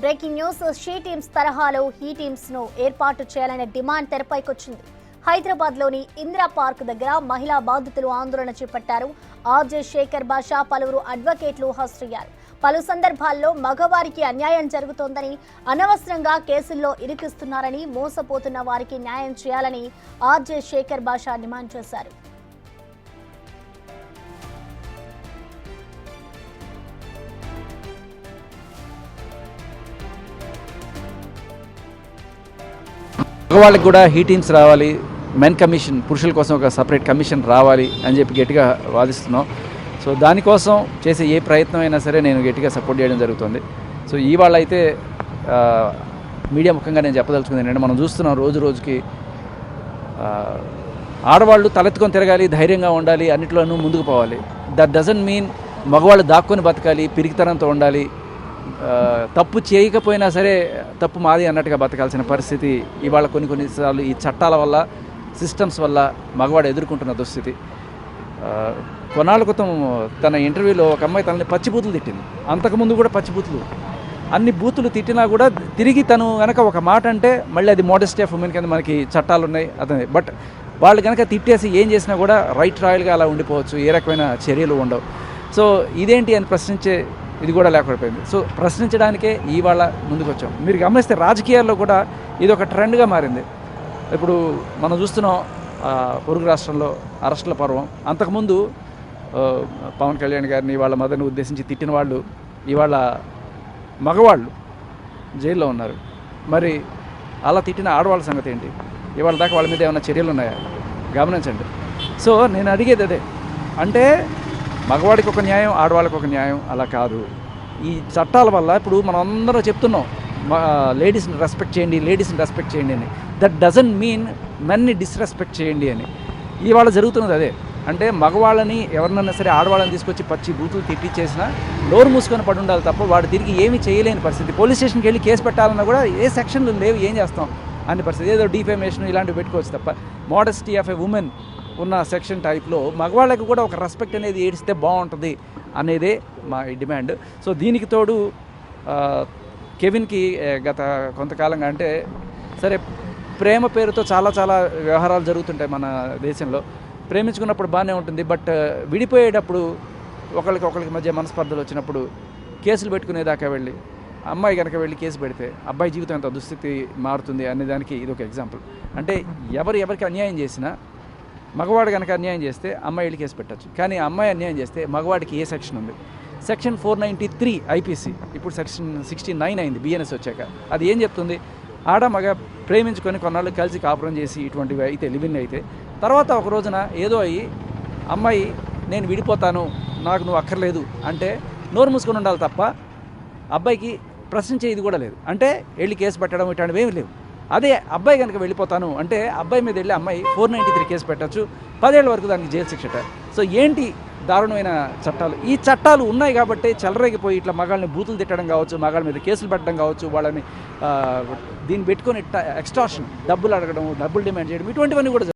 Breaking news she teams తరహాలో he teams ను ఏర్పాటు చేయాలనే డిమాండ్ తెరపైకొచ్చింది. హైదరాబాద్ లోని ఇందిరా పార్క్ దగ్గర మహిళా బాధితులు ఆందోళన చేపట్టారు. ఆర్జే శేఖర్ బాషా పలువురు అడ్వకేట్లు హాజరయ్యారు. పలు సందర్భాల్లో మగవారికి అన్యాయం జరుగుతోందని, అనవసరంగా కేసుల్లో ఇరికిస్తున్నారని, మోసపోతున్న వారికి న్యాయం చేయాలని ఆర్జే శేఖర్ బాషా డిమాండ్ చేశారు. మగవాళ్ళకి కూడా హీ టీమ్స్ రావాలి, మెన్ కమిషన్ పురుషుల కోసం ఒక సపరేట్ కమిషన్ రావాలి అని చెప్పి గట్టిగా వాదిస్తున్నాం. సో దానికోసం చేసే ఏ ప్రయత్నం అయినా సరే నేను గట్టిగా సపోర్ట్ చేయడం జరుగుతుంది. సో ఇవాళ అయితే మీడియా ముఖంగా నేను చెప్పదలుచుకుంది ఏంటంటే, మనం చూస్తున్నాం రోజు రోజుకి ఆడవాళ్ళు తలెత్తుకొని తిరగాలి, ధైర్యంగా ఉండాలి, అన్నిట్లోనూ ముందుకు పోవాలి. దట్ డజంట్ మీన్ మగవాళ్ళు దాక్కొని బతకాలి, పిరికితనంతో ఉండాలి, తప్పు చేయకపోయినా సరే తప్పు మాది అన్నట్టుగా బతకాల్సిన పరిస్థితి ఇవాళ కొన్నిసార్లు ఈ చట్టాల వల్ల, సిస్టమ్స్ వల్ల మగవాడు ఎదుర్కొంటున్న దుస్థితి. కొన్నాళ్ళ క్రితం తన ఇంటర్వ్యూలో ఒక అమ్మాయి తనని పచ్చిబూతులు తిట్టింది. అంతకుముందు కూడా పచ్చిబూతులు, అన్ని బూతులు తిట్టినా కూడా తిరిగి తను కనుక ఒక మాట అంటే మళ్ళీ అది మోడెస్టీ ఆఫ్ ఉమెన్ కింద మనకి చట్టాలు ఉన్నాయి అతనే. బట్ వాళ్ళు కనుక తిట్టేసి ఏం చేసినా కూడా రైట్ రాయల్గా అలా ఉండిపోవచ్చు, ఏ రకమైన చర్యలు ఉండవు. సో ఇదేంటి అని ప్రశ్నించే ఇది కూడా లేకపోయింది. సో ప్రశ్నించడానికే ఇవాళ ముందుకు వచ్చాం. మీరు గమనిస్తే రాజకీయాల్లో కూడా ఇది ఒక ట్రెండ్గా మారింది. ఇప్పుడు మనం చూస్తున్నాం పొరుగు రాష్ట్రంలో అరెస్టుల పర్వం. అంతకుముందు పవన్ కళ్యాణ్ గారిని వాళ్ళ మదర్ని ఉద్దేశించి తిట్టిన వాళ్ళు ఇవాళ మగవాళ్ళు జైల్లో ఉన్నారు. మరి అలా తిట్టిన ఆడవాళ్ళ సంగతి ఏంటి? ఇవాళ దాకా వాళ్ళ మీద ఏమైనా చర్యలు ఉన్నాయా? గమనించండి. సో నేను అడిగేది అదే, అంటే మగవాడికి ఒక న్యాయం, ఆడవాళ్ళకి ఒక న్యాయం అలా కాదు. ఈ చట్టాల వల్ల ఇప్పుడు మనం అందరం చెప్తున్నాం లేడీస్ని రెస్పెక్ట్ చేయండి, లేడీస్ని రెస్పెక్ట్ చేయండి అని. దట్ డజంట్ మీన్ మెన్ని డిస్రెస్పెక్ట్ చేయండి అని. ఇవాళ జరుగుతున్నది అదే. అంటే మగవాళ్ళని ఎవరినన్నా సరే ఆడవాళ్ళని తీసుకొచ్చి పచ్చి బూతులు తిట్టించేసినా నోరు మూసుకొని పడి ఉండాలి తప్ప వాడు తిరిగి ఏమీ చేయలేని పరిస్థితి. పోలీస్ స్టేషన్కి వెళ్ళి కేసు పెట్టాలన్నా కూడా ఏ సెక్షన్లు లేవు, ఏం చేస్తాం అనే పరిస్థితి. ఏదో డిఫేమేషన్ ఇలాంటివి పెట్టుకోవచ్చు తప్ప మోడెస్టీ ఆఫ్ ఎ ఉమెన్ ఉన్న సెక్షన్ టైప్లో మగవాళ్ళకి కూడా ఒక రెస్పెక్ట్ అనేది ఏడిస్తే బాగుంటుంది అనేదే మా డిమాండ్. సో దీనికి తోడు కెవిన్కి గత కొంతకాలంగా అంటే సరే ప్రేమ పేరుతో చాలా వ్యవహారాలు జరుగుతుంటాయి మన దేశంలో. ప్రేమించుకున్నప్పుడు బాగానే ఉంటుంది, బట్ విడిపోయేటప్పుడు ఒకరికి మధ్య మనస్పర్ధలు వచ్చినప్పుడు కేసులు పెట్టుకునేదాకా వెళ్ళి అమ్మాయి కనుక వెళ్ళి కేసు పెడితే అబ్బాయి జీవితం ఎంత దుస్థితి మారుతుంది అనేదానికి ఇది ఒక ఎగ్జాంపుల్. అంటే ఎవరికి అన్యాయం చేసినా మగవాడు కనుక అన్యాయం చేస్తే అమ్మాయి వెళ్ళి కేసు పెట్టచ్చు, కానీ అమ్మాయి అన్యాయం చేస్తే మగవాడికి ఏ సెక్షన్ ఉంది? సెక్షన్ 493 ఐపీసీ ఇప్పుడు సెక్షన్ 69 అయింది బిఎన్ఎస్ వచ్చాక. అది ఏం చెప్తుంది? ఆడ మగ ప్రేమించుకొని కొన్నాళ్ళు కలిసి కాపురం చేసి ఇటువంటివి అయితే లివింగ్ అయితే తర్వాత ఒక రోజున ఏదో అయ్యి అమ్మాయి నేను విడిపోతాను, నాకు నువ్వు అక్కర్లేదు అంటే నోరు మూసుకొని ఉండాలి తప్ప అబ్బాయికి ప్రశ్నించే ఇది కూడా లేదు. అంటే వెళ్ళి కేసు పెట్టడం ఇట్లాంటివి ఏమి లేవు. అదే అబ్బాయి కనుక వెళ్ళిపోతాను అంటే అబ్బాయి మీద వెళ్ళి అమ్మాయి 493 కేసు పెట్టచ్చు, 10 ఏళ్ళ వరకు దానికి జైలు శిక్షట. సో ఏంటి దారుణమైన చట్టాలు? ఈ చట్టాలు ఉన్నాయి కాబట్టి చెలరేగిపోయి ఇట్లా మగాళ్ళని బూతులు తిట్టడం కావచ్చు, మగాళ్ళ మీద కేసులు పెట్టడం కావచ్చు, వాళ్ళని దీన్ని పెట్టుకొని ఎక్స్టార్షన్ డబ్బులు అడగడం, డబ్బులు డిమాండ్ చేయడం, ఇటువంటివన్నీ కూడా